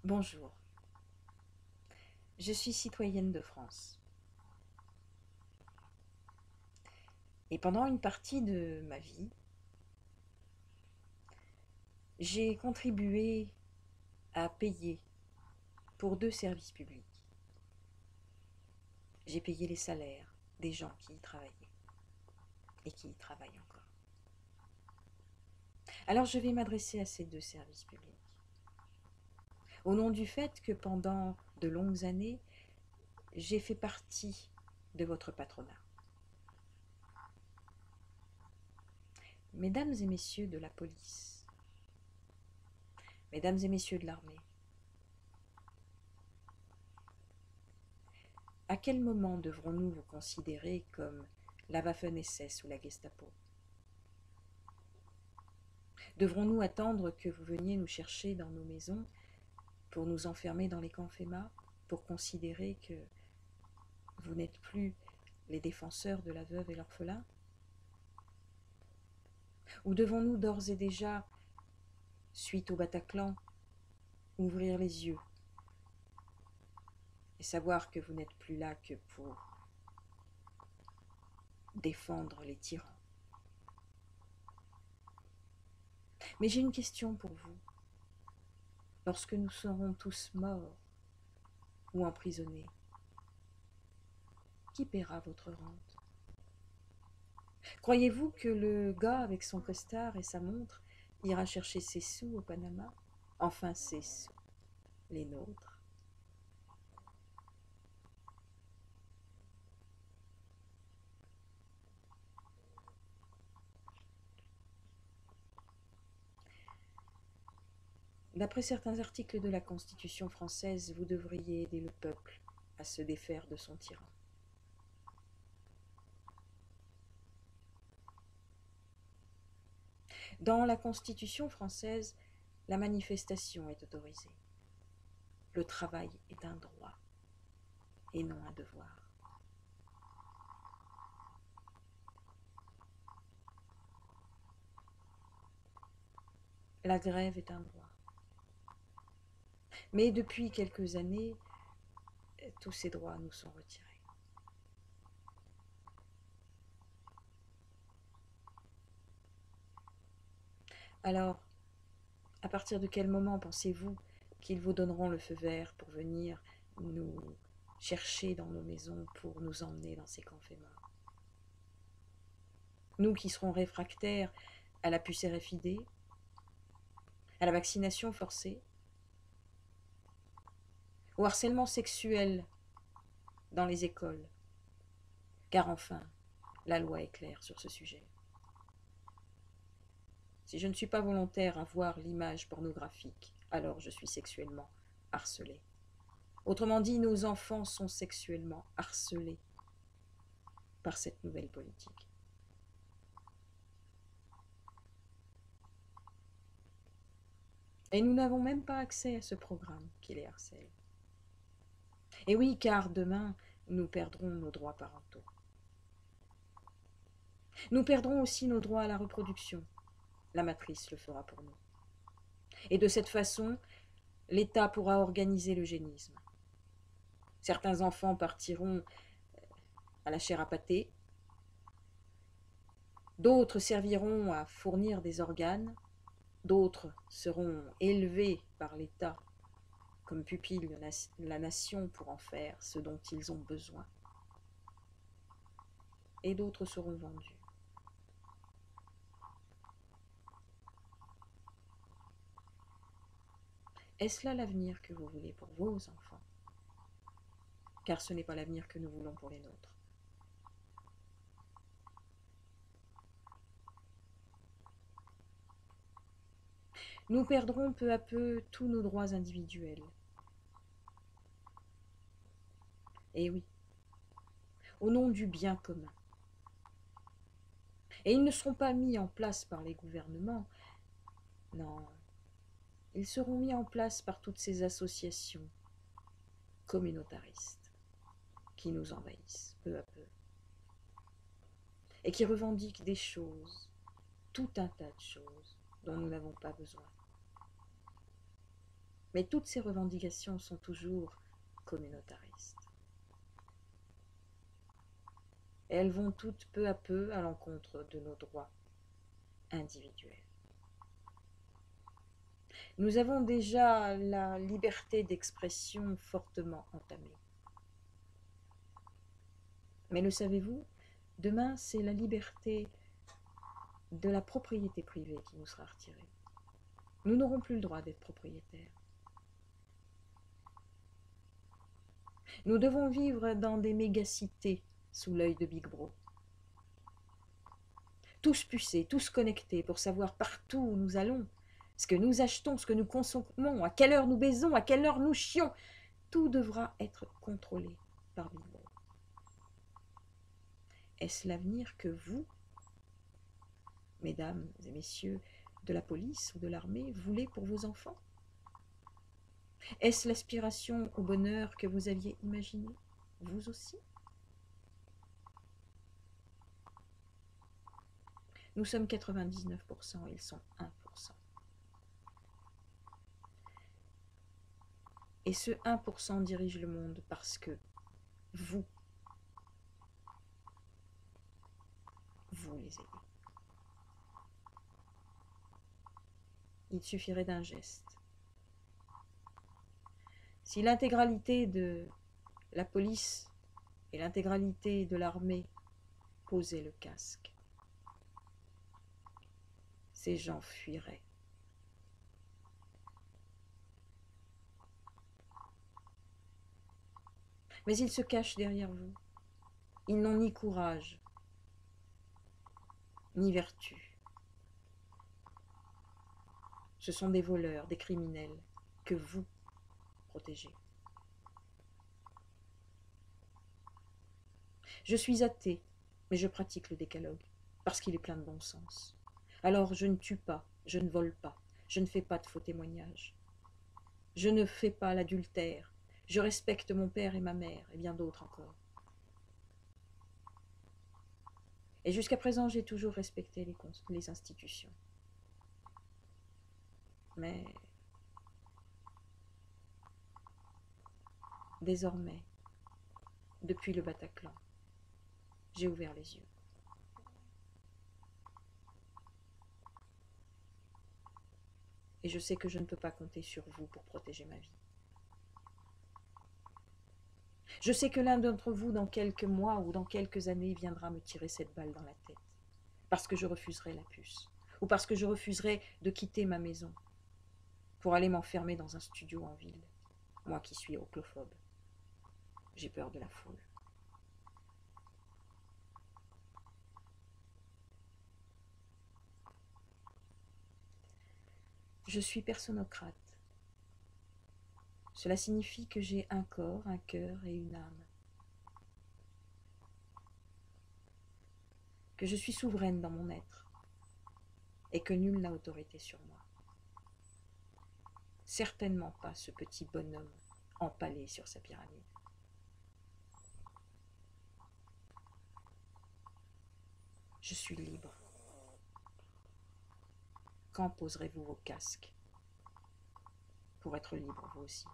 Bonjour, je suis citoyenne de France. Et pendant une partie de ma vie, j'ai contribué à payer pour deux services publics. J'ai payé les salaires des gens qui y travaillaient et qui y travaillent encore. Alors je vais m'adresser à ces deux services publics. Au nom du fait que pendant de longues années, j'ai fait partie de votre patronat. Mesdames et messieurs de la police, mesdames et messieurs de l'armée, à quel moment devrons-nous vous considérer comme la Waffen-SS ou la Gestapo? Devrons-nous attendre que vous veniez nous chercher dans nos maisons pour nous enfermer dans les camps FEMA, pour considérer que vous n'êtes plus les défenseurs de la veuve et l'orphelin? Ou devons-nous d'ores et déjà, suite au Bataclan, ouvrir les yeux et savoir que vous n'êtes plus là que pour défendre les tyrans? Mais j'ai une question pour vous. Lorsque nous serons tous morts ou emprisonnés, qui paiera votre rente? Croyez-vous que le gars avec son costard et sa montre ira chercher ses sous au Panama? Enfin ses sous, les nôtres. D'après certains articles de la Constitution française, vous devriez aider le peuple à se défaire de son tyran. Dans la Constitution française, la manifestation est autorisée. Le travail est un droit et non un devoir. La grève est un droit. Mais depuis quelques années, tous ces droits nous sont retirés. Alors, à partir de quel moment pensez-vous qu'ils vous donneront le feu vert pour venir nous chercher dans nos maisons pour nous emmener dans ces camps FEMA? Nous qui serons réfractaires à la puce RFID, à la vaccination forcée, au harcèlement sexuel dans les écoles, car enfin, la loi est claire sur ce sujet. Si je ne suis pas volontaire à voir l'image pornographique, alors je suis sexuellement harcelée. Autrement dit, nos enfants sont sexuellement harcelés par cette nouvelle politique. Et nous n'avons même pas accès à ce programme qui les harcèle. Et oui, car demain, nous perdrons nos droits parentaux. Nous perdrons aussi nos droits à la reproduction. La matrice le fera pour nous. Et de cette façon, l'État pourra organiser l'eugénisme. Certains enfants partiront à la chair à pâté, d'autres serviront à fournir des organes, d'autres seront élevés par l'État comme pupilles de la nation pour en faire ce dont ils ont besoin, et d'autres seront vendus. Est-ce là l'avenir que vous voulez pour vos enfants? Car ce n'est pas l'avenir que nous voulons pour les nôtres. Nous perdrons peu à peu tous nos droits individuels. Et oui, au nom du bien commun. Et ils ne seront pas mis en place par les gouvernements, non, ils seront mis en place par toutes ces associations communautaristes qui nous envahissent peu à peu et qui revendiquent des choses, tout un tas de choses dont nous n'avons pas besoin. Mais toutes ces revendications sont toujours communautaristes. Et elles vont toutes peu à peu à l'encontre de nos droits individuels. Nous avons déjà la liberté d'expression fortement entamée. Mais le savez-vous, demain, c'est la liberté de la propriété privée qui nous sera retirée. Nous n'aurons plus le droit d'être propriétaires. Nous devons vivre dans des mégacités sous l'œil de Big Bro. Tous pucés, tous connectés pour savoir partout où nous allons, ce que nous achetons, ce que nous consommons, à quelle heure nous baisons, à quelle heure nous chions. Tout devra être contrôlé par Big Bro. Est-ce l'avenir que vous, mesdames et messieurs de la police ou de l'armée, voulez pour vos enfants? Est-ce l'aspiration au bonheur que vous aviez imaginé, vous aussi? Nous sommes 99%, ils sont 1%. Et ce 1% dirige le monde parce que vous les aidez. Il suffirait d'un geste. Si l'intégralité de la police et l'intégralité de l'armée posaient le casque, ces gens fuiraient. Mais ils se cachent derrière vous. Ils n'ont ni courage, ni vertu. Ce sont des voleurs, des criminels que vous protégez. Je suis athée, mais je pratique le décalogue, parce qu'il est plein de bon sens. Alors je ne tue pas, je ne vole pas, je ne fais pas de faux témoignages. Je ne fais pas l'adultère, je respecte mon père et ma mère, et bien d'autres encore. Et jusqu'à présent, j'ai toujours respecté les institutions. Mais désormais, depuis le Bataclan, j'ai ouvert les yeux. Et je sais que je ne peux pas compter sur vous pour protéger ma vie. Je sais que l'un d'entre vous, dans quelques mois ou dans quelques années, viendra me tirer cette balle dans la tête, parce que je refuserai la puce, ou parce que je refuserai de quitter ma maison pour aller m'enfermer dans un studio en ville, moi qui suis oclophobe. J'ai peur de la foule. Je suis personocrate. Cela signifie que j'ai un corps, un cœur et une âme. Que je suis souveraine dans mon être et que nul n'a autorité sur moi. Certainement pas ce petit bonhomme empalé sur sa pyramide. Je suis libre. Quand poserez-vous vos casques pour être libre vous aussi ?